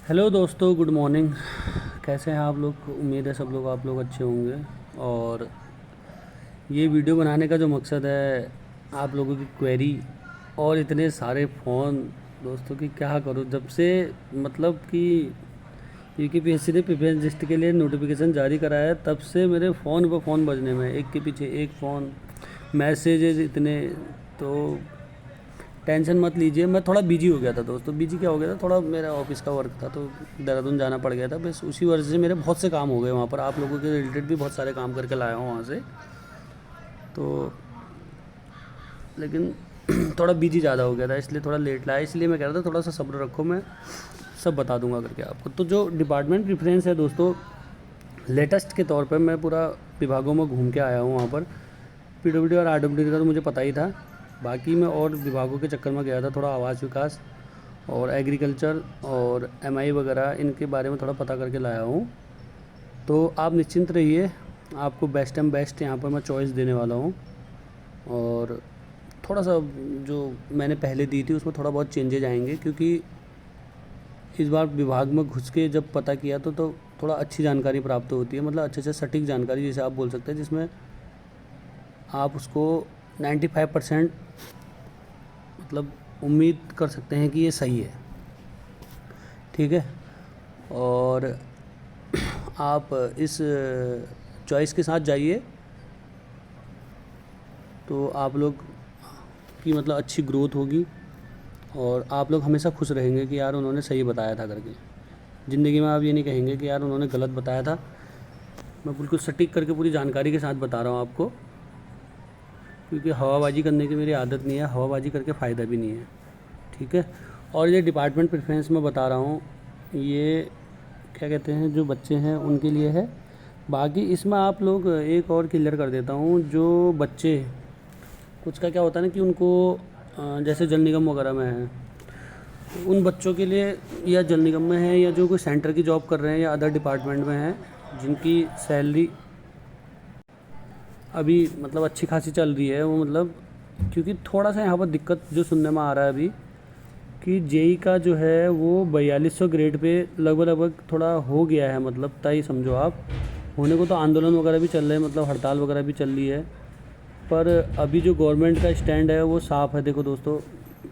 Hello दोस्तों, good morning. कैसे हैं आप लोग? उम्मीद है सब लोग आप लोग अच्छे होंगे। और ये वीडियो बनाने का जो मकसद है, आप लोगों की क्वेरी और इतने सारे फ़ोन दोस्तों की क्या करूं। जब से मतलब कि यूकेपीएससी ने प्रेफरेंस लिस्ट के लिए नोटिफिकेशन जारी कराया, तब से मेरे फ़ोन पर फ़ोन बजने में, एक के पीछे एक फ़ोन, मैसेजेस इतने। तो टेंशन मत लीजिए, मैं थोड़ा बिजी हो गया था दोस्तों। बिजी क्या हो गया था, थोड़ा मेरा ऑफिस का वर्क था, तो देहरादून जाना पड़ गया था। बस उसी वजह से मेरे बहुत से काम हो गए वहाँ पर। आप लोगों के रिलेटेड भी बहुत सारे काम करके लाया हूँ वहाँ से। तो लेकिन थोड़ा बिजी ज़्यादा हो गया था, इसलिए थोड़ा लेट लाया। इसलिए मैं कह रहा था थोड़ा सा सब्र रखो, मैं सब बता दूंगा करके आपको। तो जो डिपार्टमेंट प्रेफरेंस है दोस्तों, लेटेस्ट के तौर पर मैं पूरा विभागों में घूम के आया हूँ वहाँ पर। पीडब्ल्यूडी और आरडब्ल्यूडी का तो मुझे पता ही था। बाकी मैं और विभागों के चक्कर में गया था, थोड़ा आवास विकास और एग्रीकल्चर और एमआई वगैरह, इनके बारे में थोड़ा पता करके लाया हूँ। तो आप निश्चिंत रहिए, आपको बेस्ट एंड बेस्ट यहाँ पर मैं चॉइस देने वाला हूँ। और थोड़ा सा जो मैंने पहले दी थी उसमें थोड़ा बहुत चेंजेज आएंगे, क्योंकि इस बार विभाग में घुस के जब पता किया तो थोड़ा अच्छी जानकारी प्राप्त होती है। मतलब अच्छे से सटीक जानकारी, जैसे आप बोल सकते हैं, जिसमें आप उसको 95% मतलब उम्मीद कर सकते हैं कि ये सही है। ठीक है। और आप इस चॉइस के साथ जाइए, तो आप लोग की मतलब अच्छी ग्रोथ होगी और आप लोग हमेशा खुश रहेंगे कि यार उन्होंने सही बताया था करके। ज़िंदगी में आप ये नहीं कहेंगे कि यार उन्होंने गलत बताया था। मैं बिल्कुल सटीक करके पूरी जानकारी के साथ बता रहा हूँ आपको, क्योंकि हवाबाजी करने की मेरी आदत नहीं है, हवाबाजी करके फ़ायदा भी नहीं है। ठीक है। और ये डिपार्टमेंट प्रेफरेंस में बता रहा हूँ, ये क्या कहते हैं, जो बच्चे हैं उनके लिए है। बाकी इसमें आप लोग एक और क्लियर कर देता हूँ, जो बच्चे कुछ का क्या होता है ना कि उनको जैसे जल निगम वगैरह में है, तो उन बच्चों के लिए, या जल निगम में है या जो कोई सेंटर की जॉब कर रहे हैं या अदर डिपार्टमेंट में हैं, जिनकी सैलरी अभी मतलब अच्छी खासी चल रही है, वो मतलब क्योंकि थोड़ा सा यहाँ पर दिक्कत जो सुनने में आ रहा है अभी, कि जेई का जो है वो 4200 ग्रेड पे लगभग लगभग थोड़ा हो गया है, मतलब तय समझो आप। होने को तो आंदोलन वगैरह भी चल रहे हैं, मतलब हड़ताल वगैरह भी चल रही है। पर अभी जो गवर्नमेंट का स्टैंड है वो साफ़ है, देखो दोस्तों।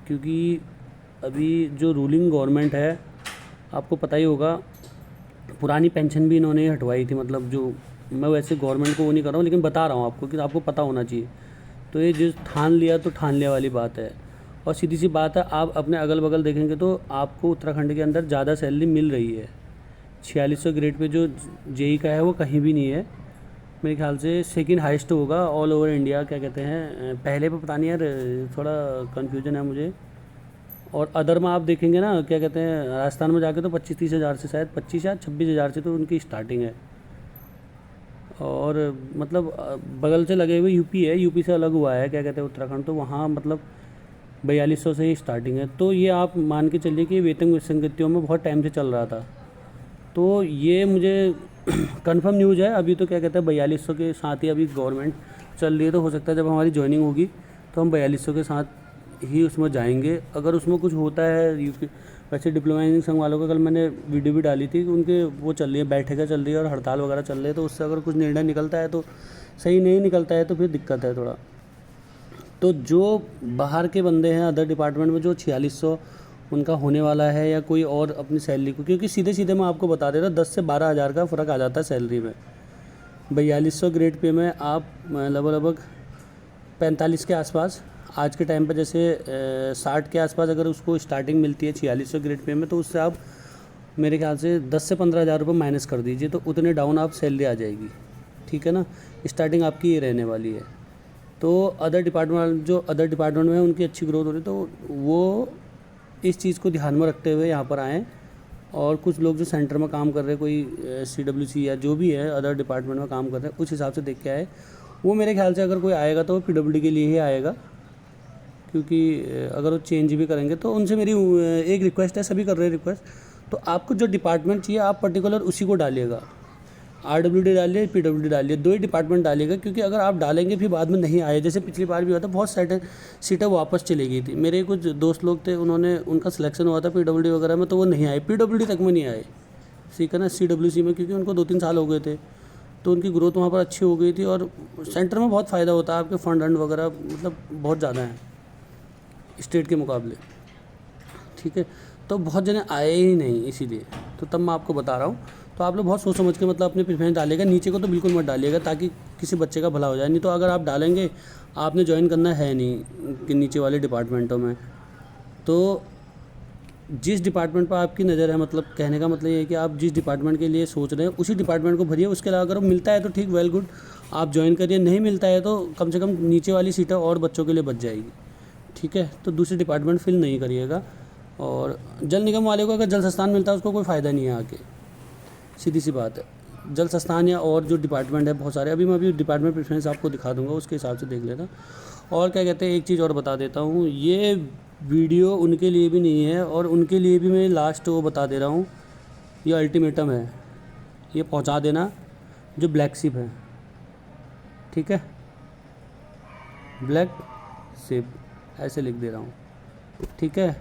क्योंकि अभी जो रूलिंग गवर्नमेंट है, आपको पता ही होगा, पुरानी पेंशन भी इन्होंने हटवाई थी। मतलब जो, मैं वैसे गवर्नमेंट को वो नहीं कर रहा हूँ, लेकिन बता रहा हूँ आपको कि आपको पता होना चाहिए। तो ये जो ठान लिया तो ठान लिया वाली बात है। और सीधी सी बात है, आप अपने अगल बगल देखेंगे तो आपको उत्तराखंड के अंदर ज़्यादा सैलरी मिल रही है। 4600 ग्रेड पे जो जेई का है वो कहीं भी नहीं है। मेरे ख्याल से सेकंड हाईएस्ट होगा ऑल ओवर इंडिया, क्या कहते हैं, पहले पे पता नहीं यार, थोड़ा कन्फ्यूजन है मुझे। और अदर में आप देखेंगे ना, क्या कहते हैं, राजस्थान में जाके तो 25-30 हज़ार से, शायद 25 या 26 हज़ार से तो उनकी स्टार्टिंग है। और मतलब बगल से लगे हुए यूपी है, यूपी से अलग हुआ है, क्या कहते हैं, उत्तराखंड, तो वहाँ मतलब 4200 से ही स्टार्टिंग है। तो ये आप मान के चलिए कि वेतन विसंगतियों में बहुत टाइम से चल रहा था। तो ये मुझे कंफर्म न्यूज़ है अभी। तो क्या कहते हैं, 4200 के साथ ही अभी गवर्नमेंट चल रही है। तो हो सकता है जब हमारी ज्वाइनिंग होगी तो हम 4200 के साथ ही उसमें जाएंगे। अगर उसमें कुछ होता है यूपी, वैसे डिप्लोमा इंजीनियरिंग संघ वालों का कल मैंने वीडियो भी डाली थी कि उनके वो चल रही है, बैठकें चल रही है और हड़ताल वगैरह चल रही है। तो उससे अगर कुछ निर्णय निकलता है तो सही, नहीं निकलता है तो फिर दिक्कत है थोड़ा। तो जो बाहर के बंदे हैं अदर डिपार्टमेंट में, जो 4600 उनका होने वाला है, या कोई और अपनी सैलरी को, क्योंकि सीधे सीधे मैं आपको बता दे रहा हूँ, 10 से 12 हज़ार का फ़र्क आ जाता है सैलरी में। 4200 ग्रेड पे में आप लगभग लगभग 45 के आसपास, आज के टाइम पर जैसे 60 के आसपास अगर उसको स्टार्टिंग मिलती है 4600 ग्रेड पे में, तो उससे आप मेरे ख्याल से 10 से 15 हज़ार रुपये माइनस कर दीजिए, तो उतने डाउन आप सैलरी आ जाएगी। ठीक है ना, स्टार्टिंग आपकी ये रहने वाली है। तो अदर डिपार्टमेंट, जो अदर डिपार्टमेंट में उनकी अच्छी ग्रोथ हो रही है, तो वो इस चीज़ को ध्यान में रखते हुए यहाँ पर आएँ। और कुछ लोग जो सेंटर में काम कर रहे हैं, कोई सीडब्ल्यूसी या जो भी है अदर डिपार्टमेंट में काम कर रहे हैं, उस हिसाब से देख के आए। वो मेरे ख्याल से अगर कोई आएगा तो वो पीडब्ल्यूडी के लिए ही आएगा, क्योंकि अगर वो चेंज भी करेंगे तो उनसे मेरी एक रिक्वेस्ट है, सभी कर रहे हैं रिक्वेस्ट, तो आपको जो डिपार्टमेंट चाहिए आप पर्टिकुलर उसी को डालिएगा। RWD डालिए, PWD डालिए, 2 ही डिपार्टमेंट डालिएगा, क्योंकि अगर आप डालेंगे फिर बाद में नहीं आए, जैसे पिछली बार भी हुआ था, बहुत सीटें वापस चली गई थी। मेरे कुछ दोस्त लोग थे, उन्होंने उनका सिलेक्शन हुआ था PWD वगैरह में, तो वो नहीं आए, PWD तक में नहीं आए, ठीक है ना, CWC में, क्योंकि उनको 2-3 साल हो गए थे, तो उनकी ग्रोथ वहाँ पर अच्छी हो गई थी। और सेंटर में बहुत फ़ायदा होता है, आपके फंड वगैरह मतलब बहुत ज़्यादा हैं स्टेट के मुकाबले, ठीक है। तो बहुत जने आए ही नहीं, इसीलिए तो तब मैं आपको बता रहा हूँ। तो आप लोग बहुत सोच समझ के मतलब अपनी प्रेफरेंस डालिएगा, नीचे को तो बिल्कुल मत डालिएगा, ताकि किसी बच्चे का भला हो जाए। नहीं तो अगर आप डालेंगे, आपने ज्वाइन करना है नहीं कि नीचे वाले डिपार्टमेंटों में, तो जिस डिपार्टमेंट पर आपकी नज़र है, मतलब कहने का मतलब ये है कि आप जिस डिपार्टमेंट के लिए सोच रहे हैं उसी डिपार्टमेंट को भरिए। उसके अलावा अगर मिलता है तो ठीक, वेल गुड, आप ज्वाइन करिए, नहीं मिलता है तो कम से कम नीचे वाली सीटें और बच्चों के लिए बच जाएगी, ठीक है। तो दूसरी डिपार्टमेंट फिल नहीं करिएगा। और जल निगम वाले को अगर जल संस्थान मिलता है उसको कोई फ़ायदा नहीं है आके, सीधी सी बात है। जल संस्थान या और जो डिपार्टमेंट है बहुत सारे, मैं डिपार्टमेंट प्रेफरेंस आपको दिखा दूंगा, उसके हिसाब से देख लेना। और क्या कहते हैं, एक चीज़ और बता देता हूँ, ये वीडियो उनके लिए भी नहीं है, और उनके लिए भी मैं लास्ट वो बता दे रहा हूँ, ये अल्टीमेटम है, ये पहुँचा देना जो ब्लैक शिप है, ठीक है, ब्लैक शिप ऐसे लिख दे रहा हूँ, ठीक है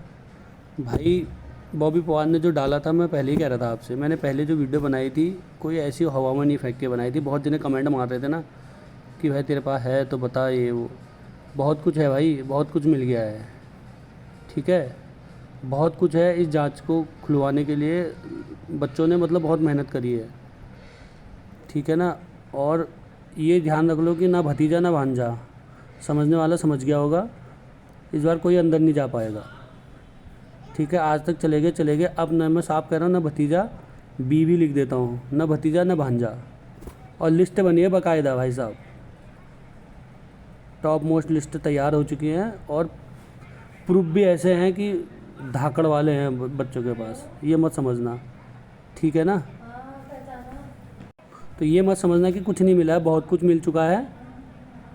भाई। बॉबी पवार ने जो डाला था, मैं पहले ही कह रहा था आपसे, मैंने पहले जो वीडियो बनाई थी कोई ऐसी हवा में नहीं फेंक के बनाई थी। बहुत जने कमेंट मार रहे थे ना कि भाई तेरे पास है तो बता, ये वो, बहुत कुछ है भाई, बहुत कुछ मिल गया है, ठीक है, बहुत कुछ है। इस जांच को खुलवाने के लिए बच्चों ने मतलब बहुत मेहनत करी है, ठीक है ना। और ये ध्यान रख लो कि ना भतीजा ना भांजा, समझने वाला समझ गया होगा, इस बार कोई अंदर नहीं जा पाएगा, ठीक है। आज तक चले गए, अब न मैं साफ कह रहा हूँ, ना भतीजा, बीवी लिख देता हूँ, ना भतीजा ना भांजा। और लिस्ट बनी है बाकायदा भाई साहब, टॉप मोस्ट लिस्ट तैयार हो चुकी हैं, और प्रूफ भी ऐसे हैं कि धाकड़ वाले हैं बच्चों के पास, ये मत समझना, ठीक है ना। तो ये मत समझना कि कुछ नहीं मिला है, बहुत कुछ मिल चुका है,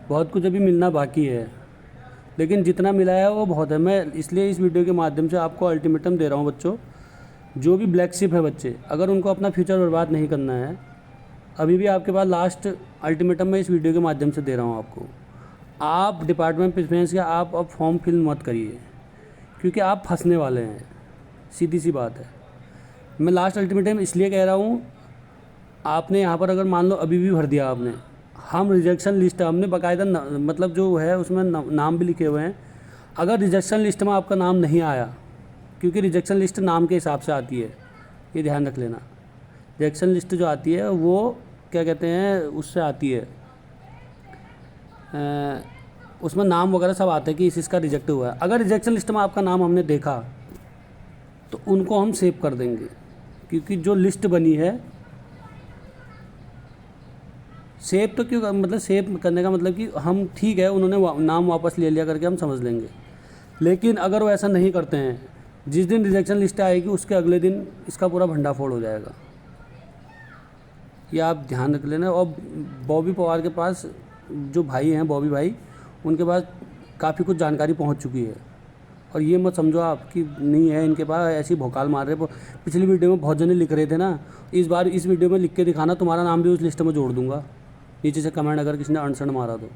बहुत कुछ अभी मिलना बाकी है, लेकिन जितना मिला है वो बहुत है। मैं इसलिए इस वीडियो के माध्यम से आपको अल्टीमेटम दे रहा हूँ बच्चों, जो भी ब्लैक शिप है बच्चे, अगर उनको अपना फ्यूचर बर्बाद नहीं करना है, अभी भी आपके पास लास्ट अल्टीमेटम मैं इस वीडियो के माध्यम से दे रहा हूँ आपको। आप डिपार्टमेंट प्रेफरेंस का आप अब फॉर्म फिल मत करिए, क्योंकि आप फंसने वाले हैं, सीधी सी बात है। मैं लास्ट अल्टीमेटम इसलिए कह रहा हूँ, आपने यहाँ पर अगर मान लो अभी भी भर दिया आपने, हम रिजेक्शन लिस्ट, हमने बाकायदा मतलब जो है उसमें नाम भी लिखे हुए हैं। अगर रिजेक्शन लिस्ट में आपका नाम नहीं आया, क्योंकि रिजेक्शन लिस्ट नाम के हिसाब से आती है, ये ध्यान रख लेना। रिजेक्शन लिस्ट जो आती है वो क्या कहते हैं, उससे आती है, उसमें नाम वगैरह सब आते हैं कि इसका रिजेक्ट हुआ है। अगर रिजेक्शन लिस्ट में आपका नाम हमने देखा तो उनको हम सेव कर देंगे, क्योंकि जो लिस्ट बनी है, सेव तो क्यों, मतलब सेव करने का मतलब कि हम, ठीक है उन्होंने नाम वापस ले लिया करके हम समझ लेंगे, लेकिन अगर वो ऐसा नहीं करते हैं, जिस दिन रिजेक्शन लिस्ट आएगी उसके अगले दिन इसका पूरा भंडाफोड़ हो जाएगा, ये आप ध्यान रख लेना। और बॉबी पवार के पास जो भाई हैं, बॉबी भाई, उनके पास काफ़ी कुछ जानकारी पहुंच चुकी है, और ये मत समझो आप कि नहीं है इनके पास, ऐसी भौकाल मार रहे। पिछली वीडियो में बहुत जने लिख रहे थे ना, इस बार इस वीडियो में लिख के दिखाना, तुम्हारा नाम भी उस लिस्ट में जोड़ दूंगा नीचे से कमेंट, अगर किसी ने अनसन मारा तो।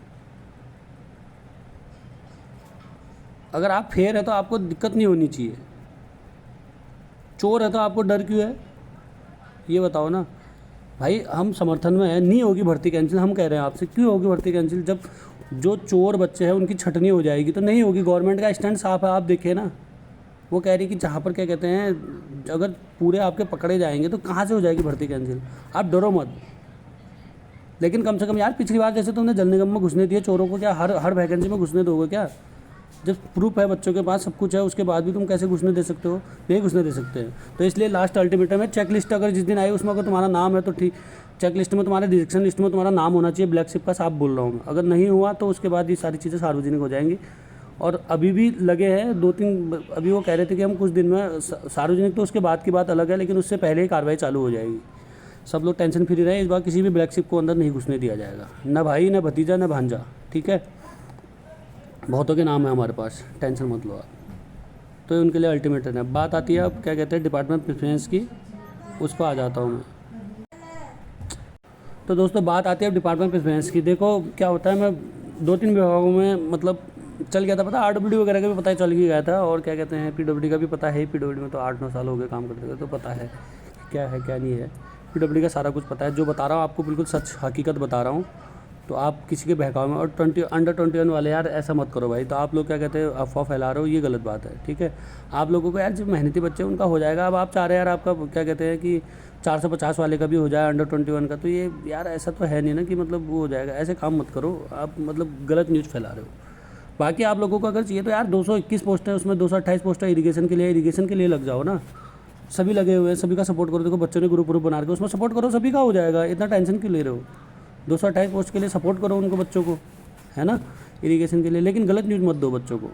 अगर आप फेयर है तो आपको दिक्कत नहीं होनी चाहिए, चोर है तो आपको डर क्यों है, ये बताओ ना भाई। हम समर्थन में है, नहीं होगी भर्ती कैंसिल, हम कह रहे हैं आपसे, क्यों होगी भर्ती कैंसिल? जब जो चोर बच्चे हैं उनकी छटनी हो जाएगी तो नहीं होगी। गवर्नमेंट का स्टैंड साफ है, आप देखिए ना, वो कह रही कि जहाँ पर क्या कहते हैं, अगर पूरे आपके पकड़े जाएंगे तो कहाँ से हो जाएगी भर्ती कैंसिल, आप डरो मत। लेकिन कम से कम यार, पिछली बार जैसे तुमने जल निगम में घुसने दिए चोरों को, क्या हर वैकेंसी में घुसने दोगे क्या? जब प्रूफ है बच्चों के पास, सब कुछ है, उसके बाद भी तुम कैसे घुसने दे सकते हो? नहीं घुसने दे सकते हैं। तो इसलिए लास्ट अल्टीमेटम है, चेक लिस्ट अगर जिस दिन आई उसमें अगर तुम्हारा नाम है तो ठीक, चेक लिस्ट में, तुम्हारे रिजेक्शन लिस्ट में तुम्हारा नाम होना चाहिए, ब्लैक शिप का, साफ बोल रहा हूँ मैं। अगर नहीं हुआ तो उसके बाद ये सारी चीज़ें सार्वजनिक हो जाएंगी। और अभी भी लगे हैं 2-3, अभी वो कह रहे थे कि हम कुछ दिन में सार्वजनिक, तो उसके बाद की बात अलग है, लेकिन उससे पहले ही कार्रवाई चालू हो जाएगी। सब लोग टेंशन फ्री रहे, इस बार किसी भी ब्लैक शिप को अंदर नहीं घुसने दिया जाएगा, ना भाई ना भतीजा ना भांजा, ठीक है। बहुतों के नाम है हमारे पास, टेंशन मत लो आप। तो उनके लिए अल्टीमेटम है। बात आती है अब क्या कहते हैं डिपार्टमेंट प्रेफरेंस की, उस पर आ जाता हूँ मैं। तो दोस्तों बात आती है अब डिपार्टमेंट प्रेफरेंस की। देखो क्या होता है, मैं 2-3 विभागों में मतलब चल गया था, पता आरडब्ल्यूडी वगैरह का भी पता चल ही गया था, और क्या कहते हैं पीडब्ल्यूडी का भी पता है। पीडब्ल्यूडी में तो 8-9 साल हो गए काम करते हुए, तो पता है क्या है क्या नहीं है। पीडब्ल्यूडी का सारा कुछ पता है। जो बता रहा हूँ आपको बिल्कुल सच हकीकत बता रहा हूँ, तो आप किसी के बहकाव में। और अंडर 21 वाले यार ऐसा मत करो भाई। तो आप लोग क्या कहते हैं अफवाह फैला रहे हो, ये गलत बात है, ठीक है। आप लोगों को यार जो मेहनती बच्चे उनका हो जाएगा। अब आप चाह रहे हैं यार आपका क्या कहते हैं कि 450 वाले का भी हो जाए अंडर 21 का, तो ये यार ऐसा तो है नहीं ना कि मतलब वो हो जाएगा। ऐसे काम मत करो आप, मतलब गलत न्यूज़ फैला रहे हो। बाकी आप लोगों को अगर चाहिए तो यार 221 पोस्ट है, उसमें 228 पोस्ट है इरीगेशन के लिए। इरीगेशन के लिए लग जाओ ना, सभी लगे हुए हैं, सभी का सपोर्ट करो। देखो बच्चों ने ग्रुप बना के उसमें सपोर्ट करो, सभी का हो जाएगा। इतना टेंशन क्यों ले रहे हो? 228 पोस्ट के लिए सपोर्ट करो उनको, बच्चों को, है ना, इरीगेशन के लिए। लेकिन गलत न्यूज़ मत दो बच्चों को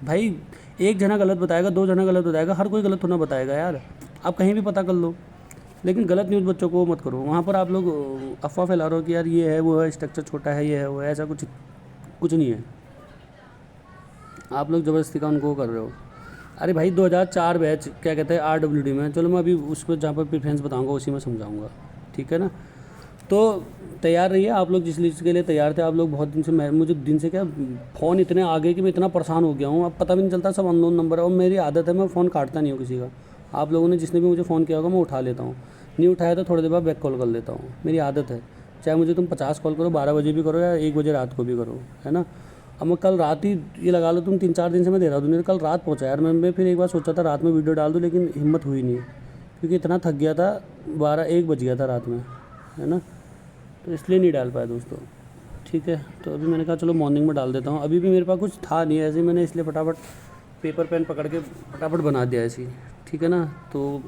भाई। एक जना गलत बताएगा, 2 जना गलत बताएगा, हर कोई गलत होना बताएगा यार। आप कहीं भी पता कर लो, लेकिन गलत न्यूज़ बच्चों को मत करो। वहाँ पर आप लोग अफवाह फैला रहे हो कि यार ये है वो है, स्ट्रक्चर छोटा है, ये है वो है, ऐसा कुछ नहीं है। आप लोग ज़बरदस्ती का उनको कर रहे हो। अरे भाई 2004 बैच क्या कहते हैं आरडब्ल्यूडी में। चलो मैं अभी उस पर जहाँ पर प्रेफरेंस बताऊँगा उसी में समझाऊँगा, ठीक है ना। तो तैयार रहिए आप लोग, जिस चीज़ के लिए तैयार थे आप लोग बहुत दिन से। मुझे दिन से क्या फ़ोन इतने आ गए कि मैं इतना परेशान हो गया हूँ, अब पता भी नहीं चलता, सब अननोन नंबर है। और मेरी आदत है मैं फ़ोन काटता नहीं हूँ किसी का। आप लोगों ने जिसने भी मुझे फ़ोन किया होगा मैं उठा लेता हूँ, नहीं उठाया तो थोड़ी देर बाद बैक कॉल कर लेता हूँ, मेरी आदत है। चाहे मुझे तुम 50 कॉल करो, 12 बजे भी करो या 1 बजे रात को भी करो, है ना। अब मैं कल रात ही ये लगा लो तुम 3-4 दिन से मैं दे रहा हूँ, नहीं कल रात पहुँचा यार। मैं फिर एक बार सोचा था रात में वीडियो डाल दूँ, लेकिन हिम्मत हुई नहीं, क्योंकि इतना थक गया था। 12-1 बज गया था रात में, है ना, तो इसलिए नहीं डाल पाया दोस्तों, ठीक है। तो अभी मैंने कहा चलो मॉर्निंग में डाल देता हूँ। अभी भी मेरे पास कुछ था नहीं ऐसे, मैंने इसलिए फटाफट पेपर पेन पकड़ के फटाफट बना दिया ऐसी, ठीक है ना। तो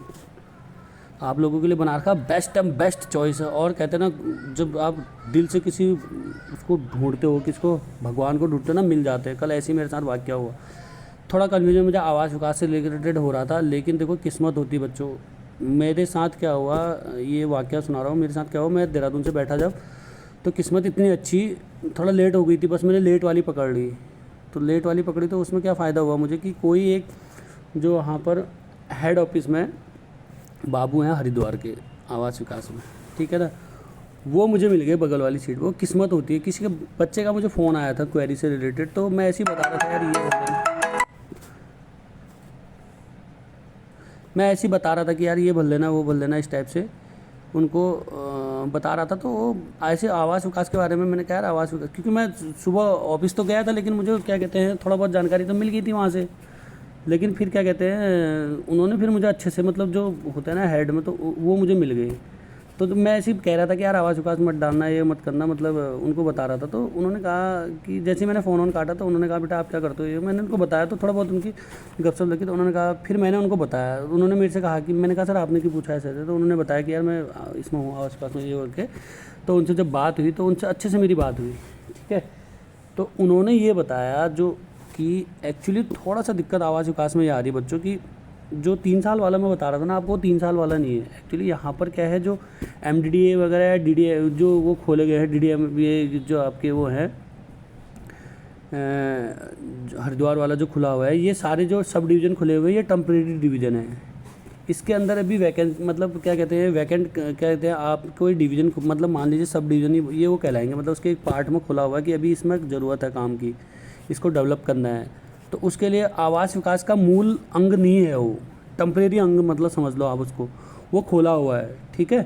आप लोगों के लिए बना रखा बेस्ट चॉइस है। और कहते हैं ना, जब आप दिल से किसी उसको ढूंढते हो, किसको, भगवान को ढूंढते हो ना, मिल जाते हैं। कल ऐसे ही मेरे साथ वाक़या हुआ। थोड़ा कन्फ्यूजन मुझे आवाज़ विकास से रिलेटेड हो रहा था, लेकिन देखो किस्मत होती बच्चों। मेरे साथ क्या हुआ, ये वाक़या सुना रहा हूँ, मेरे साथ क्या हुआ। मैं देहरादून से बैठा जब, तो किस्मत इतनी अच्छी, थोड़ा लेट हो गई थी, बस मैंने लेट वाली पकड़ ली। तो लेट वाली पकड़ी तो उसमें क्या फ़ायदा हुआ मुझे कि कोई एक जो वहाँ पर हेड ऑफिस में बाबू हैं हरिद्वार के आवास विकास में, ठीक है ना, वो मुझे मिल गए बगल वाली सीट। वो किस्मत होती है। किसी के बच्चे का मुझे फ़ोन आया था क्वेरी से रिलेटेड, तो मैं ऐसे ही बता रहा था यार ये मैं ऐसे ही बता रहा था कि यार ये भर लेना वो भर लेना, इस टाइप से उनको बता रहा था। तो वो ऐसे आवास विकास के बारे में मैंने कहा यार आवास विकास, क्योंकि मैं सुबह ऑफिस तो गया था, लेकिन मुझे क्या कहते हैं थोड़ा बहुत जानकारी तो मिल गई थी वहाँ से। लेकिन फिर क्या कहते हैं उन्होंने फिर मुझे अच्छे से, मतलब जो होता है ना हेड में, तो वो मुझे मिल गई। तो मैं ऐसे ही कह रहा था कि यार आवास विकास मत डालना, ये मत करना, मतलब उनको बता रहा था। तो उन्होंने कहा कि जैसे ही मैंने फ़ोन ऑन काटा तो उन्होंने कहा बेटा आप क्या करते हो, ये मैंने उनको बताया। तो थोड़ा बहुत उनकी गपशप लगी, तो उन्होंने कहा, फिर मैंने उनको बताया। उन्होंने मेरे से कहा कि, मैंने कहा सर आपने क्यों पूछा ऐसे? तो उन्होंने बताया कि यार मैं इसमें हूँ आवास विकास में, ये करके। तो उनसे जब बात हुई तो उनसे अच्छे से मेरी बात हुई, ठीक है। तो उन्होंने ये बताया जो कि एक्चुअली थोड़ा सा दिक्कत आवास विकास में ये आ रही है बच्चों की। जो 3 साल वाला मैं बता रहा था ना आपको, 3 साल वाला नहीं है एक्चुअली। यहाँ पर क्या है, जो MDDA वगैरह DDA जो वो खोले गए हैं, DDM ये जो आपके वो हैं हरिद्वार वाला जो खुला हुआ है, ये सारे जो सब डिवीज़न खुले हुए हैं ये टेम्परेरी डिवीज़न है। इसके अंदर अभी वैकेंट, मतलब क्या कहते हैं वैकेंट क्या कहते हैं, आप कोई डिवीज़न, मतलब मान लीजिए सब डिवीज़न ये वो कहलाएंगे। मतलब उसके एक पार्ट में खुला हुआ है कि अभी इसमें ज़रूरत है काम की, इसको डेवलप करना है। तो उसके लिए आवास विकास का मूल अंग नहीं है वो, टेम्परेरी अंग मतलब समझ लो आप उसको, वो खोला हुआ है, ठीक है।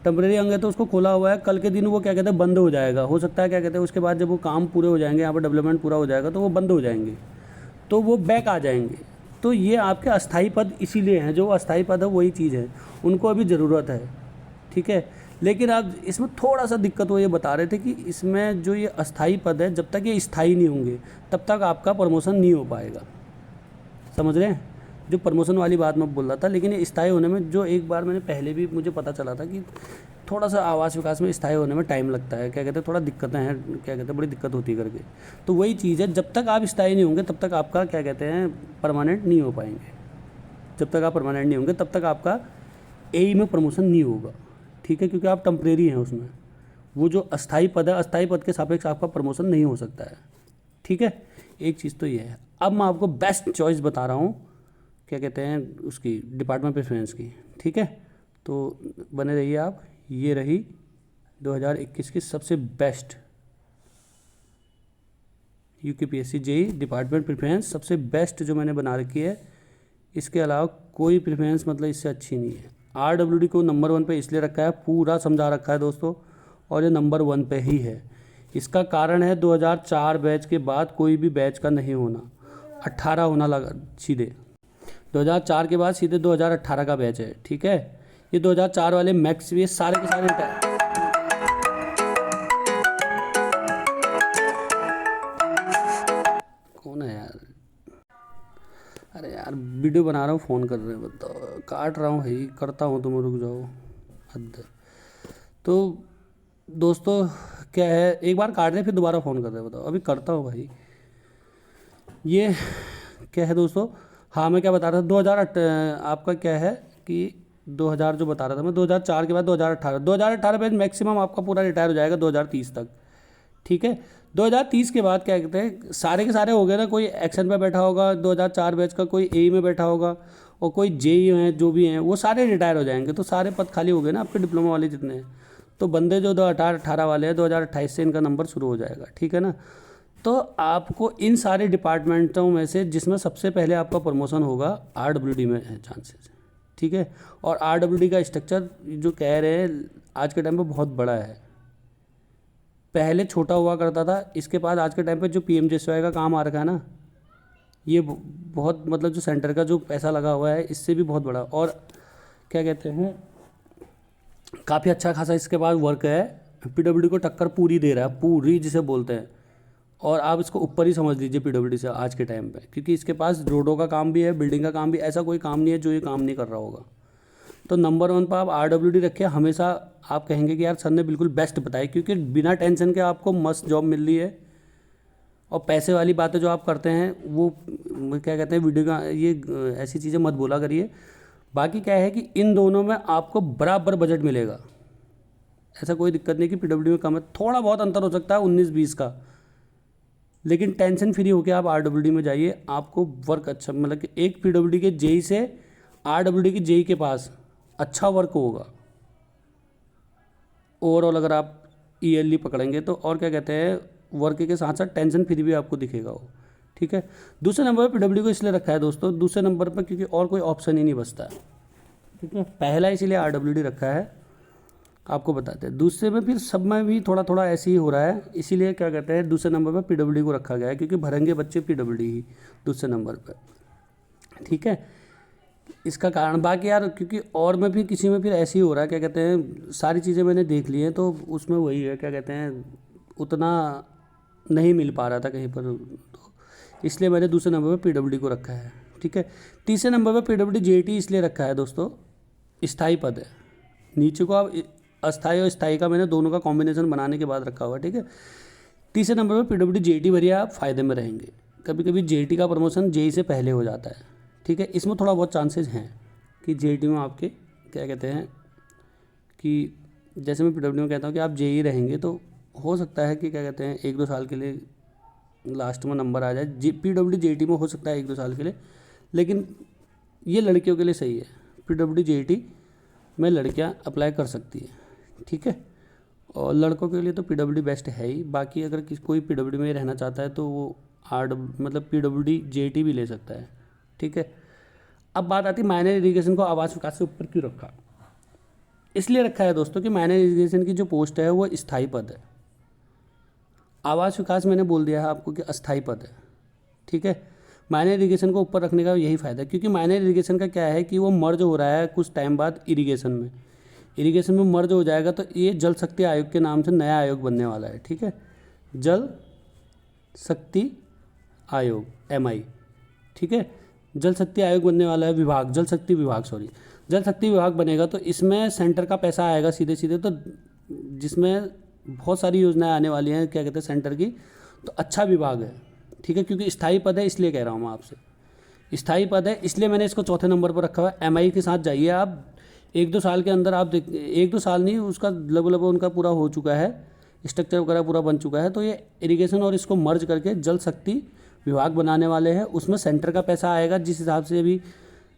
टेम्परेरी अंग है तो उसको खोला हुआ है। कल के दिन वो क्या कहते हैं बंद हो जाएगा, हो सकता है क्या कहते हैं उसके बाद जब वो काम पूरे हो जाएंगे, यहाँ पर डेवलपमेंट पूरा हो जाएगा तो वो बंद हो जाएंगे, तो वो बैक आ जाएंगे। तो ये आपके अस्थाई पद इसीलिए हैं, जो अस्थाई पद है वही चीज़ है, उनको अभी ज़रूरत है, ठीक है। लेकिन आप इसमें थोड़ा सा दिक्कत वो ये बता रहे थे कि इसमें जो ये अस्थाई पद है, जब तक ये स्थायी नहीं होंगे तब तक आपका प्रमोशन नहीं हो पाएगा, समझ रहे हैं। जो प्रमोशन वाली बात मैं बोल रहा था, लेकिन ये स्थायी होने में, जो एक बार मैंने पहले भी मुझे पता चला था कि थोड़ा सा आवास विकास में स्थायी होने में टाइम लगता है, क्या कहते हैं थोड़ा दिक्कतें हैं, क्या कहते हैं बड़ी दिक्कत होती है करके। तो वही चीज़ है, जब तक आप स्थायी नहीं होंगे तब तक आपका क्या कहते हैं परमानेंट नहीं हो पाएंगे। जब तक आप परमानेंट नहीं होंगे तब तक आपका AE में प्रमोशन नहीं होगा, ठीक है, क्योंकि आप टेम्परेरी हैं उसमें। वो जो अस्थाई पद है, अस्थाई पद के सापेक्ष आपका प्रमोशन नहीं हो सकता है, ठीक है। एक चीज़ तो ये है। अब मैं आपको बेस्ट चॉइस बता रहा हूँ, क्या कहते हैं उसकी, डिपार्टमेंट प्रेफरेंस की, ठीक है। तो बने रहिए आप। ये रही 2021 की सबसे best UKPSC JE department preference सबसे बेस्ट जो मैंने बना रखी है, इसके अलावा कोई प्रेफरेंस मतलब इससे अच्छी नहीं है। आरडब्ल्यूडी को नंबर 1 पे इसलिए रखा है, पूरा समझा रखा है दोस्तों, और ये नंबर 1 पे ही है। इसका कारण है 2004 बैच के बाद कोई भी बैच का नहीं होना, 18 होना लगा सीधे। 2004 के बाद सीधे 2018 का बैच है, ठीक है। ये 2004 वाले मैक्स ये सारे के सारे कौन है यार? अरे यार वीडियो बना रहा हूँ, फ़ोन कर रहे हैं, बताओ। काट रहा हूँ भाई, करता हूँ, तुम रुक जाओ, हद। तो दोस्तों क्या है, एक बार काट रहे फिर दोबारा फ़ोन कर रहे हैं, बताओ। अभी करता हूँ भाई। ये क्या है दोस्तों, हाँ मैं क्या बता रहा था, 2008 आपका क्या है कि 2000 जो बता रहा था मैं, 2004 के बाद 2018 पे मैक्सिमम आपका पूरा रिटायर हो जाएगा 2030 तक, ठीक है। 2030 के बाद क्या कहते हैं, सारे के सारे हो गए ना, कोई एक्शन पे बैठा होगा 2004 बैच का, कोई ए में बैठा होगा, और कोई जेई हैं जो भी हैं वो सारे रिटायर हो जाएंगे, तो सारे पद खाली हो गए ना आपके डिप्लोमा वाले जितने हैं। तो बंदे जो 2018 वाले हैं 2028 से इनका नंबर शुरू हो जाएगा, ठीक है ना। तो आपको इन सारे डिपार्टमेंटों में से जिसमें सबसे पहले आपका प्रमोशन होगा आरडब्ल्यूडी में है चांसेस, ठीक है। और आरडब्ल्यूडी का स्ट्रक्चर जो कह रहे हैं आज के टाइम पे बहुत बड़ा है, पहले छोटा हुआ करता था, इसके बाद आज के टाइम पे जो पीएमजेएसवाई का काम आ रखा है ना, ये बहुत मतलब जो सेंटर का जो पैसा लगा हुआ है इससे भी बहुत बड़ा, और क्या कहते हैं काफ़ी अच्छा खासा इसके बाद वर्क है, पीडब्ल्यूडी को टक्कर पूरी दे रहा है, पूरी जिसे बोलते हैं। और आप इसको ऊपर ही समझ लीजिए पीडब्ल्यूडी से आज के टाइम पे, क्योंकि इसके पास रोडों का काम भी है, बिल्डिंग का काम भी, ऐसा कोई काम नहीं है जो ये काम नहीं कर रहा होगा। तो नंबर 1 पर आप आरडब्ल्यूडी रखिए, हमेशा आप कहेंगे कि यार सर ने बिल्कुल बेस्ट बताई, क्योंकि बिना टेंशन के आपको मस्त जॉब मिल रही है। और पैसे वाली बातें जो आप करते हैं वो क्या कहते हैं, वीडियो का ये ऐसी चीज़ें मत बोला करिए। बाकी क्या है कि इन दोनों में आपको बराबर बजट मिलेगा, ऐसा कोई दिक्कत नहीं कि पीडब्ल्यूडी में कम है, थोड़ा बहुत अंतर हो सकता है 19-20 का, लेकिन टेंशन फ्री होकर आप आरडब्ल्यूडी में जाइए, आपको वर्क अच्छा, मतलब कि एक पीडब्ल्यूडी के जेई से आरडब्ल्यूडी की जेई के पास अच्छा वर्क होगा ओवरऑल अगर आप ईयरली पकड़ेंगे तो। और क्या कहते हैं, वर्क के साथ साथ टेंशन फ्री भी आपको दिखेगा वो, ठीक है। दूसरे नंबर पर पीडब्ल्यूडी को इसलिए रखा है दोस्तों, दूसरे नंबर पर क्योंकि और कोई ऑप्शन ही नहीं बचता है, ठीक है। पहला इसीलिए आरडब्ल्यूडी रखा है, आपको बताते हैं। दूसरे में फिर सब में भी थोड़ा थोड़ा ऐसे ही हो रहा है, इसीलिए क्या कहते हैं दूसरे नंबर पर पीडब्ल्यूडी को रखा गया है, क्योंकि भरेंगे बच्चे पीडब्ल्यूडी ही दूसरे नंबर पर, ठीक है। इसका कारण बाकी यार, क्योंकि और में भी किसी में फिर ऐसे ही हो रहा है, क्या कहते हैं सारी चीज़ें मैंने देख ली हैं, तो उसमें वही है, क्या कहते हैं उतना नहीं मिल पा रहा था कहीं पर, तो इसलिए मैंने दूसरे नंबर पर पीडब्ल्यूडी को रखा है, ठीक है। तीसरे नंबर पर पीडब्ल्यूडी जेटी इसलिए रखा है दोस्तों, स्थायी पद है, नीचे को आप अस्थाई और स्थायी का मैंने दोनों का कॉम्बिनेशन बनाने के बाद रखा हुआ है, ठीक है। तीसरे नंबर पर पीडब्ल्यूडी जेटी भरिए, आप फ़ायदे में रहेंगे। कभी कभी जेटी का प्रमोशन जेई से पहले हो जाता है, ठीक है। इसमें थोड़ा बहुत चांसेस हैं कि जेटी में आपके क्या कहते हैं कि जैसे मैं पीडब्ल्यूडी में कहता हूँ कि आप जेई रहेंगे तो हो सकता है कि क्या कहते हैं 1-2 साल के लिए लास्ट में नंबर आ जाए। पीडब्ल्यूडी जेटी में हो सकता है 1-2 साल के लिए, लेकिन ये लड़कियों के लिए सही है, पीडब्ल्यूडी जेटी में लड़कियाँ अप्लाई कर सकती हैं, ठीक है। और लड़कों के लिए तो पीडब्ल्यूडी बेस्ट है ही। बाकी अगर कोई पीडब्ल्यूडी में रहना चाहता है तो वो मतलब पीडब्ल्यूडी जेटी भी ले सकता है, ठीक है। अब बात आती है माइनर इरिगेशन को आवास विकास से ऊपर क्यों रखा। इसलिए रखा है दोस्तों कि माइनर इरिगेशन की जो पोस्ट है वो स्थायी पद है, आवास विकास मैंने बोल दिया है आपको कि अस्थायी पद है, ठीक है। माइनर इरिगेशन को ऊपर रखने का यही फ़ायदा है, क्योंकि माइनर इरिगेशन का क्या है कि वो मर्ज हो रहा है कुछ टाइम बाद इरिगेशन में मर्ज हो जाएगा, तो ये जल शक्ति आयोग के नाम से नया आयोग बनने वाला है, ठीक है। जल शक्ति आयोग MI, ठीक है। जल शक्ति आयोग बनने वाला है, विभाग जल शक्ति विभाग बनेगा, तो इसमें सेंटर का पैसा आएगा सीधे सीधे, तो जिसमें बहुत सारी योजनाएं आने वाली हैं क्या कहते हैं सेंटर की, तो अच्छा विभाग है, ठीक है। क्योंकि स्थायी पद है इसलिए कह रहा हूँ मैं आपसे, स्थायी पद है इसलिए मैंने इसको चौथे नंबर पर रखा हुआ है। MI के साथ जाइए आप, 1-2 साल के अंदर आप 1-2 साल नहीं, उसका लगभग उनका पूरा हो चुका है, स्ट्रक्चर वगैरह पूरा बन चुका है, तो ये इरिगेशन और इसको मर्ज करके जल शक्ति विभाग बनाने वाले हैं। उसमें सेंटर का पैसा आएगा, जिस हिसाब से अभी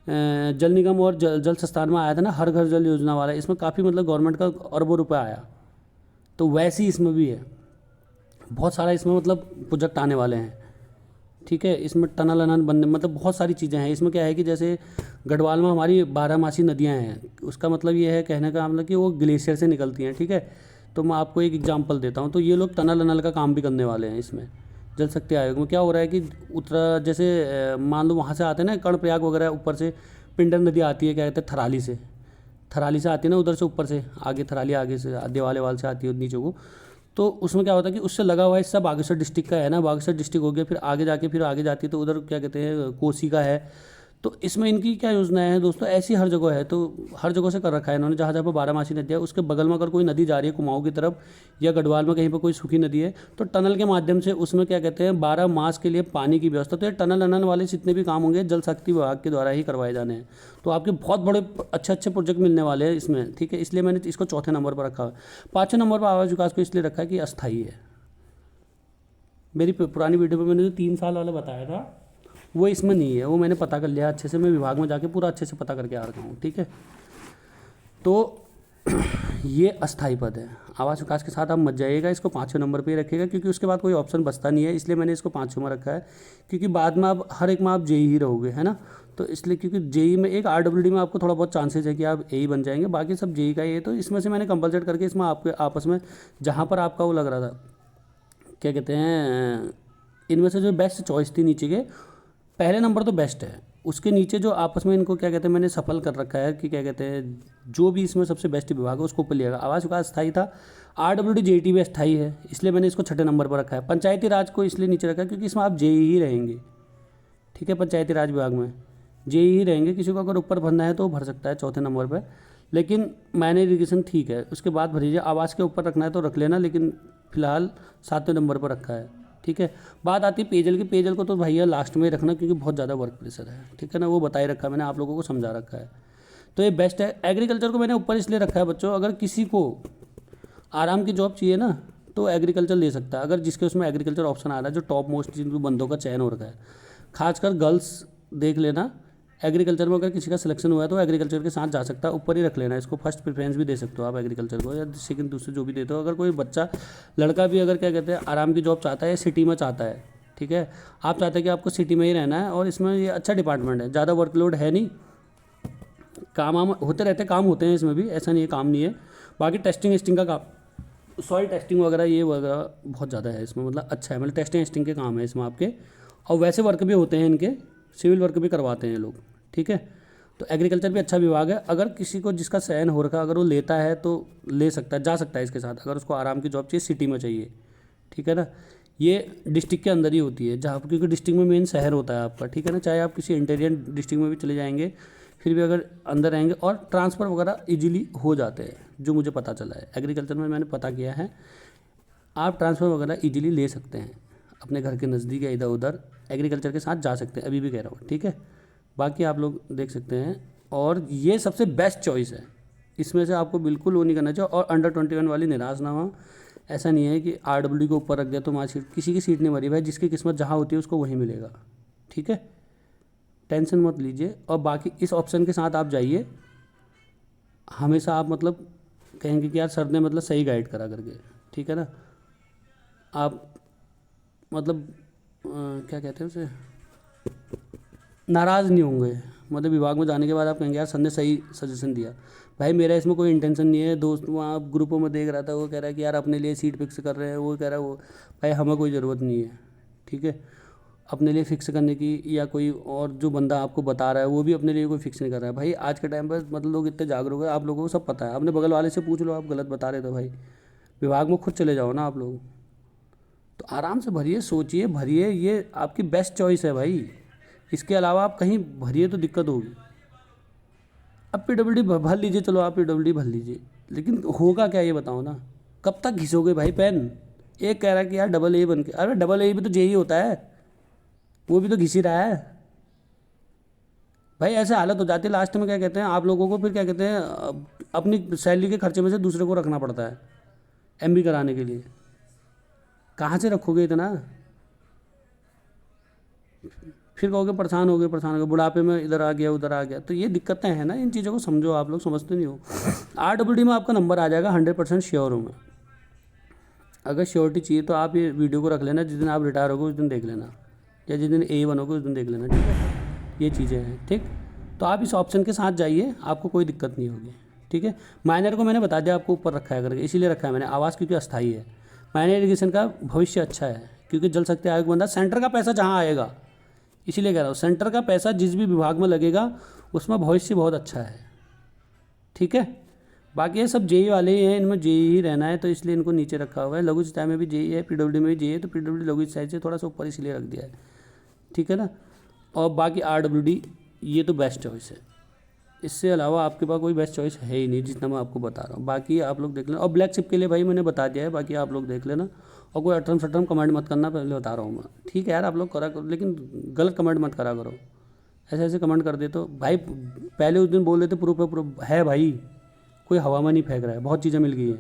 जल निगम और जल संस्थान में आया था ना हर घर जल योजना वाला, इसमें काफ़ी मतलब गवर्नमेंट का अरबों रुपये आया, तो वैसे ही इसमें भी है, बहुत सारा इसमें मतलब प्रोजेक्ट आने वाले हैं। ठीक है, इसमें टनल अनल बनने मतलब बहुत सारी चीज़ें हैं। इसमें क्या है कि जैसे गढ़वाल में हमारी 12 नदियाँ हैं, उसका मतलब ये है कहने का मतलब कि वो ग्लेशियर से निकलती हैं। ठीक है, तो मैं आपको एक एग्जांपल देता हूँ। तो ये लोग टनल अनल का काम भी करने वाले हैं इसमें। जल शक्ति आयोग में क्या हो रहा है कि उत्तरा जैसे मान लो वहाँ से आते हैं ना कर्णप्रयाग वगैरह, ऊपर से पिंडर नदी आती है, क्या कहते हैं थराली से आती है ना, उधर से ऊपर से आगे थराली, आगे से देवाल वाल से आती है नीचे को। तो उसमें क्या होता है कि उससे लगा हुआ है सब बागेश्वर डिस्ट्रिक्ट का है ना, बागेश्वर डिस्ट्रिक्ट हो गया, फिर आगे जाती है तो उधर क्या कहते हैं कोसी का है। तो इसमें इनकी क्या योजनाएं हैं दोस्तों, ऐसी हर जगह है। तो हर जगह से कर रखा है इन्होंने, जहाँ जहाँ पर 12 नदी है उसके बगल में अगर कोई नदी जा रही है कुमाऊं की तरफ या गढ़वाल में कहीं पर कोई सूखी नदी है, तो टनल के माध्यम से उसमें क्या कहते हैं 12 मास के लिए पानी की व्यवस्था। तो ये टनल अनल वाले जितने भी काम होंगे जल शक्ति विभाग के द्वारा ही करवाए जाने हैं। तो आपके बहुत बड़े अच्छे अच्छे प्रोजेक्ट मिलने वाले हैं इसमें। ठीक है, इसलिए मैंने इसको चौथे नंबर पर रखा है। 5वें नंबर पर आवास विकास को इसलिए रखा है कि अस्थायी है। मेरी पुरानी वीडियो में मैंने जो 3 साल वाला बताया था वो इसमें नहीं है, वो मैंने पता कर लिया अच्छे से, मैं विभाग में जाके पूरा अच्छे से पता करके आ रखा हूँ। ठीक है, तो ये अस्थाई पद है। आवास विकास के साथ आप मत जाइएगा, इसको 5वें नंबर पे ही रखिएगा, क्योंकि उसके बाद कोई ऑप्शन बचता नहीं है, इसलिए मैंने इसको 5वें में रखा है। क्योंकि बाद में आप हर एक में आप जेई ही रहोगे, है ना। तो इसलिए क्योंकि जेई में एक आरडब्ल्यूडी में आपको थोड़ा बहुत चांसेस है कि आप ए बन जाएंगे, बाकी सब जेई का ही है। तो इसमें से मैंने कंपलसेट करके इसमें आपके आपस में जहाँ पर आपका वो लग रहा था क्या कहते हैं, इनमें से जो बेस्ट चॉइस थी नीचे के, पहले नंबर तो बेस्ट है, उसके नीचे जो आपस में इनको क्या कहते हैं मैंने सफल कर रखा है कि क्या कहते हैं जो भी इसमें सबसे बेस्ट विभाग है उसको ऊपर लिया। आवास विकास स्थायी था, आरडब्ल्यूडी जेईटी भी अस्थायी है, इसलिए मैंने इसको 6ठे नंबर पर रखा है। पंचायती राज को इसलिए नीचे रखा है क्योंकि इसमें आप जेई ही रहेंगे। ठीक है, पंचायती राज विभाग में जेई ही रहेंगे, किसी को अगर ऊपर भरना है तो भर सकता है 4थे नंबर पर, लेकिन मैंने इरिगेशन ठीक है उसके बाद भरीजिए। आवास के ऊपर रखना है तो रख लेना, लेकिन फिलहाल 7वें नंबर पर रखा है। ठीक है, बात आती है पेयजल की। पेयजल को तो भैया लास्ट में ही रखना क्योंकि बहुत ज़्यादा वर्क प्रेशर है। ठीक है ना, वो बताए रखा है मैंने, आप लोगों को समझा रखा है, तो ये बेस्ट है। एग्रीकल्चर को मैंने ऊपर इसलिए रखा है बच्चों, अगर किसी को आराम की जॉब चाहिए ना तो एग्रीकल्चर ले सकता है, अगर जिसके उसमें एग्रीकल्चर ऑप्शन आ रहा है, जो टॉप मोस्ट जिन बंदों का चयन हो रखा है। खासकर गर्ल्स देख लेना, एग्रीकल्चर में अगर किसी का सिलेक्शन हुआ है तो एग्रीकल्चर के साथ जा सकता है, ऊपर ही रख लेना इसको। फर्स्ट प्रेफरेंस भी दे सकते हो आप एग्रीकल्चर को, या सेकंड दूसरे जो भी देते हो। अगर कोई बच्चा लड़का भी अगर क्या कहते हैं आराम की जॉब चाहता है या सिटी में चाहता है, ठीक है, आप चाहते हैं कि आपको सिटी में ही रहना है और इसमें ये अच्छा डिपार्टमेंट है, ज़्यादा वर्कलोड है नहीं, काम वाम होते रहते, काम होते हैं इसमें भी, ऐसा नहीं है काम नहीं है। बाकी टेस्टिंग का काम, सॉइल टेस्टिंग वगैरह ये वगैरह बहुत ज़्यादा है इसमें, मतलब अच्छा है, मतलब टेस्टिंग के काम है इसमें आपके। और वैसे वर्क भी होते हैं इनके, सिविल वर्क भी करवाते हैं ये लोग। ठीक है, तो एग्रीकल्चर भी अच्छा विभाग है, अगर किसी को जिसका चयन हो रखा अगर वो लेता है तो ले सकता है, जा सकता है इसके साथ, अगर उसको आराम की जॉब चाहिए, सिटी में चाहिए। ठीक है ना, ये डिस्ट्रिक्ट के अंदर ही होती है जहाँ, क्योंकि डिस्ट्रिक्ट में मेन शहर होता है आपका। ठीक है ना, चाहे आप किसी इंटीरियर डिस्ट्रिक्ट में भी चले जाएंगे फिर भी अगर अंदर रहेंगे, और ट्रांसफ़र वगैरह इजीली हो जाते हैं, जो मुझे पता चला है एग्रीकल्चर में, मैंने पता किया है, आप ट्रांसफ़र वगैरह इजीली ले सकते हैं अपने घर के नज़दीक या इधर उधर, एग्रीकल्चर के साथ जा सकते हैं, अभी भी कह रहा हूँ। ठीक है, बाकी आप लोग देख सकते हैं, और ये सबसे बेस्ट चॉइस है, इसमें से आपको बिल्कुल वो नहीं करना चाहिए। और अंडर 21 वाली निराश ना हो, ऐसा नहीं है कि आरडब्ल्यूडी को ऊपर रख दिया तो वहाँ सीट, किसी की सीट नहीं मरी भाई, जिसकी किस्मत जहाँ होती है उसको वहीं मिलेगा। ठीक है, टेंशन मत लीजिए, और बाकी इस ऑप्शन के साथ आप जाइए, हमेशा आप मतलब कहेंगे कि यार सर ने मतलब सही गाइड करा करके। ठीक है ना, आप मतलब क्या कहते हैं उसे, नाराज़ नहीं होंगे, मतलब विभाग में जाने के बाद आप कहेंगे यार सर ने सही सजेशन दिया। भाई मेरा इसमें कोई इंटेंशन नहीं है, दोस्त वहाँ ग्रुपों में देख रहा था, वो कह रहा है कि यार अपने लिए सीट फिक्स कर रहे हैं, वो कह रहा है वो, भाई हमें कोई ज़रूरत नहीं है। ठीक है, अपने लिए फ़िक्स करने की, या कोई और जो बंदा आपको बता रहा है वो भी अपने लिए कोई फ़िक्स नहीं कर रहा है। भाई आज के टाइम पर मतलब लोग इतने जागरूक है, आप लोगों को सब पता है, अपने बगल वाले से पूछ लो, आप गलत बता रहे तो भाई विभाग में खुद चले जाओ ना आप लोग। तो आराम से भरिए, सोचिए, भरिए, ये आपकी बेस्ट चॉइस है भाई, इसके अलावा आप कहीं भरिए तो दिक्कत होगी। अब पीडब्ल्यूडी भर लीजिए, चलो आप पीडब्ल्यूडी भर लीजिए, लेकिन होगा क्या ये बताओ ना, कब तक घिसोगे भाई पेन। एक कह रहा है कि यार डबल ए बन के, अरे डबल ए भी तो जेई होता है, वो भी तो घिस ही रहा है भाई। ऐसे हालत हो जाती है लास्ट में, क्या कहते हैं आप लोगों को, फिर क्या कहते हैं अपनी सैलरी के खर्चे में से दूसरे को रखना पड़ता है एमबी कराने के लिए, कहाँ से रखोगे इतना। फिर कहोगे परेशान हो गए, बुढ़ापे में इधर आ गया उधर आ गया, तो ये दिक्कतें हैं ना, इन चीज़ों को समझो, आप लोग समझते नहीं हो। आरडब्ल्यूडी में आपका नंबर आ जाएगा 100% श्योर हूँ मैं, अगर श्योरिटी चाहिए तो आप ये वीडियो को रख लेना, जिस दिन आप रिटायर होगे उस दिन देख लेना, या जिस दिन A बनोगे उस दिन देख लेना, ठीक है। ये चीज़ें हैं, ठीक। तो आप इस ऑप्शन के साथ जाइए, आपको कोई दिक्कत नहीं होगी, ठीक है। माइनर को मैंने बता दिया आपको ऊपर रखा है करके, इसीलिए रखा है मैंने आवास, क्योंकि अस्थाई है। माइनर इरीगेशन का भविष्य अच्छा है, क्योंकि जल शक्ति आयोग बंदा सेंटर का पैसा जहाँ आएगा, इसीलिए कह रहा हूँ सेंटर का पैसा जिस भी विभाग में लगेगा उसमें भविष्य बहुत अच्छा है, ठीक है। बाकी ये सब जेई वाले ही हैं, इनमें जेई ही रहना है, तो इसलिए इनको नीचे रखा हुआ है। लघु सिंचाई में भी जेई है, पीडब्ल्यूडी में भी जेई है, तो पीडब्ल्यूडी लघु सिंचाई से थोड़ा सा ऊपर इसलिए रख दिया है, ठीक है ना। और बाकी आरडब्ल्यूडी ये तो बेस्ट चॉइस है, इससे अलावा आपके पास कोई बेस्ट चॉइस है ही नहीं, जितना मैं आपको बता रहा हूँ। बाकी आप लोग देख लेना, और ब्लैक चिप के लिए भाई मैंने बता दिया है, बाकी आप लोग देख लेना। और कोई अटरम सटरम कमेंट मत करना, पहले बता रहा हूँ मैं, ठीक है यार। आप लोग करा करो, लेकिन गलत कमेंट मत करा करो, ऐसे ऐसे कमेंट कर दे तो भाई। पहले उस दिन बोल रहे थे प्रूफ है भाई, कोई हवा में नहीं फेंक रहा है, बहुत चीज़ें मिल गई हैं,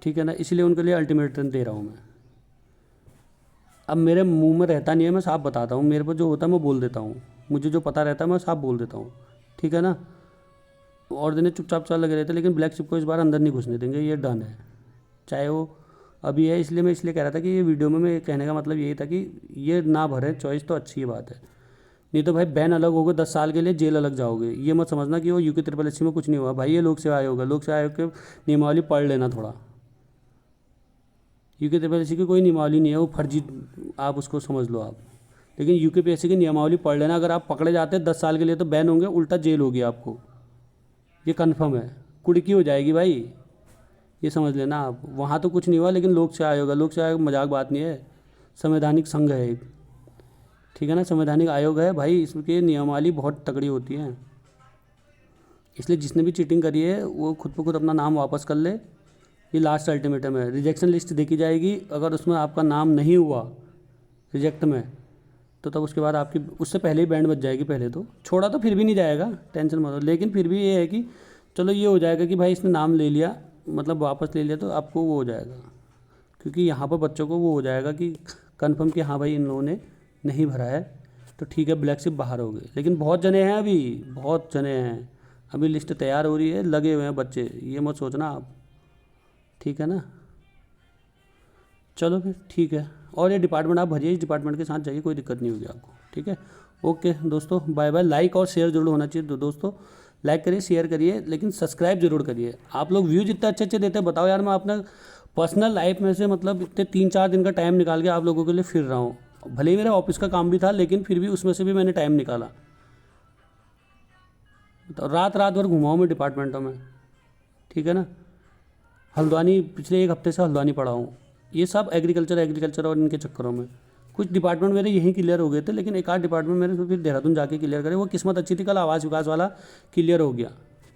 ठीक है ना। इसलिए उनके लिए अल्टीमेटम दे रहा हूँ मैं। अब मेरे मुंह में रहता नहीं है, मैं साफ बताता हूँ, मेरे पर जो होता है मैं बोल देता हूँ, मुझे जो पता रहता है मैं साफ बोल देता हूँ, ठीक है ना। और दिन चुपचाप चल लगे रहते, लेकिन ब्लैक चिप को इस बार अंदर नहीं घुसने देंगे, ये डन है, चाहे वो अभी है। इसलिए मैं इसलिए कह रहा था कि ये वीडियो में मैं कहने का मतलब यही था कि ये ना भरे चॉइस, तो अच्छी बात है। नहीं तो भाई बैन अलग होगा, 10 साल के लिए जेल अलग जाओगे। ये मत समझना कि वो यूके SSS में कुछ नहीं हुआ भाई, ये लोक सेवा आयोग है, लोक सेवा आयोग के नियमावली पढ़ लेना थोड़ा। यूके SSS की कोई नियमावली नहीं है, वो फर्जी, आप उसको समझ लो आप। लेकिन यूके की नियमावली पढ़ लेना, अगर आप पकड़े जाते 10 साल के लिए तो बैन होंगे, उल्टा जेल होगी आपको, ये कन्फर्म है, कुड़की हो जाएगी भाई, ये समझ लेना आप। वहाँ तो कुछ नहीं हुआ, लेकिन लोक सेवा आयोग है, लोक सेवा आयोग मजाक बात नहीं है, संवैधानिक संघ है एक, ठीक है ना, संवैधानिक आयोग है भाई, इसके नियमावली बहुत तगड़ी होती है। इसलिए जिसने भी चीटिंग करी है वो खुद ब खुद अपना नाम वापस कर ले, ये लास्ट अल्टीमेटम है। रिजेक्शन लिस्ट देखी जाएगी, अगर उसमें आपका नाम नहीं हुआ रिजेक्ट में, तो तब उसके बाद आपकी उससे पहले ही बैंड बच जाएगी। पहले तो छोड़ा तो फिर भी नहीं जाएगा, टेंशन मत लो, लेकिन फिर भी ये है कि चलो ये हो जाएगा कि भाई इसने नाम ले लिया, मतलब वापस ले लिया, तो आपको वो हो जाएगा, क्योंकि यहाँ पर बच्चों को वो हो जाएगा कि कन्फर्म कि हाँ भाई इन लोगों ने नहीं भरा है, तो ठीक है ब्लैक शिप बाहर हो गए। लेकिन बहुत जने हैं, अभी बहुत जने हैं, अभी लिस्ट तैयार हो रही है, लगे हुए हैं बच्चे, ये मत सोचना आप, ठीक है ना। चलो फिर ठीक है, और ये डिपार्टमेंट आप भरिए, इस डिपार्टमेंट के साथ जाइए, कोई दिक्कत नहीं होगी आपको, ठीक है। ओके दोस्तों, बाय बाय। लाइक और शेयर जरूर होना चाहिए दोस्तों, लाइक करिए, शेयर करिए, लेकिन सब्सक्राइब जरूर करिए। आप लोग व्यूज इतने अच्छे अच्छे देते हैं, बताओ यार, मैं अपना पर्सनल लाइफ में से मतलब इतने 3-4 दिन का टाइम निकाल के आप लोगों के लिए फिर रहा हूँ। भले ही मेरा ऑफिस का काम भी था, लेकिन फिर भी उसमें से भी मैंने टाइम निकाला। तो रात रात भर घुमाऊँ मैं डिपार्टमेंटों में, ठीक है ना। हल्द्वानी पिछले 1 हफ्ते से हल्द्वानी पढ़ा हूँ, ये सब एग्रीकल्चर और इनके चक्करों में। कुछ डिपार्टमेंट मेरे यहीं क्लियर हो गए थे, लेकिन एक आध डिपार्टमेंट मेरे तो फिर देहरादून जाके क्लियर करे, वो किस्मत अच्छी थी, कल आवास विकास वाला क्लियर हो गया,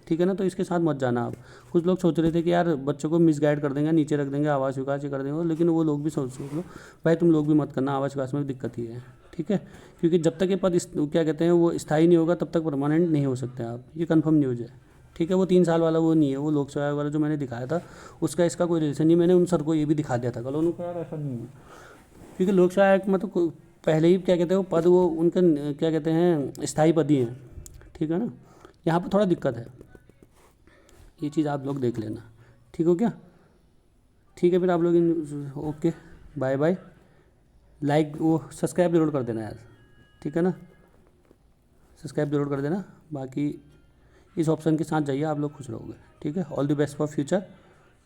ठीक है ना। तो इसके साथ मत जाना आप। कुछ लोग सोच रहे थे कि यार बच्चों को मिसगाइड कर देंगे, नीचे रख देंगे, आवास विकास ये कर देंगे, लेकिन वो लोग भी सोच लो भाई, तुम लोग भी मत करना, आवास विकास में भी दिक्कत ही है, ठीक है। क्योंकि जब तक ये पद क्या कहते हैं वो स्थायी नहीं होगा, तब तक परमानेंट नहीं हो सकते आप, ये कन्फर्म न्यूज़ है, ठीक है। वो 3 साल वाला वो नहीं है, वो लोक सेवा वाला जो मैंने दिखाया था उसका इसका कोई रिलेशन नहीं। मैंने उन सर को ये भी दिखा दिया था कल, उन्होंने कहा ऐसा नहीं है, क्योंकि लोक सेवा आयोग में तो पहले ही क्या कहते हैं वो पद, वो उनका क्या कहते हैं स्थायी पद ही हैं, ठीक है ना। यहाँ पर थोड़ा दिक्कत है, ये चीज़ आप लोग देख लेना, ठीक हो क्या। ठीक है फिर आप लोग, ओके बाय बाय। लाइक वो सब्सक्राइब जरूर कर देना यार, ठीक है ना, सब्सक्राइब जरूर कर देना। बाकी इस ऑप्शन के साथ जाइए, आप लोग खुश रहोगे, ठीक है। All the best for future,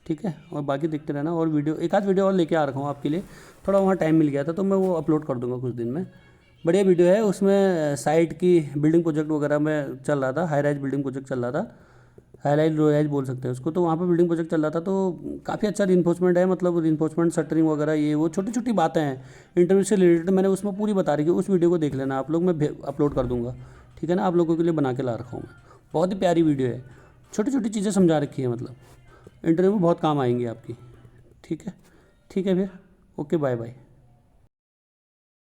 ठीक है। और बाकी देखते रहना, और वीडियो एक आध वीडियो और लेके आ रखा हूँ आपके लिए, थोड़ा वहाँ टाइम मिल गया था तो मैं वो अपलोड कर दूँगा कुछ दिन में। बढ़िया वीडियो है, उसमें साइट की बिल्डिंग प्रोजेक्ट वगैरह में चल रहा था, हाई राइज बिल्डिंग प्रोजेक्ट चल रहा था, हाई राइज लो राइज बोल सकते हैं उसको। तो वहाँ पर बिल्डिंग प्रोजेक्ट चल रहा था, तो काफ़ी अच्छा रिइंफोर्समेंट है, मतलब रिइंफोर्समेंट शटरिंग वगैरह, ये वो छोटी छोटी बातें हैं इंटरव्यू से रिलेटेड, मैंने उसमें पूरी बता रही है। उस वीडियो को देख लेना आप लोग, मैं अपलोड कर दूँगा, ठीक है ना। आप लोगों के लिए बना के ला रखा हूँ मैं, बहुत ही प्यारी वीडियो है, छोटी छोटी चीज़ें समझा रखी है, मतलब इंटरव्यू में बहुत काम आएंगी आपकी, ठीक है। ठीक है फिर, ओके बाय बाय।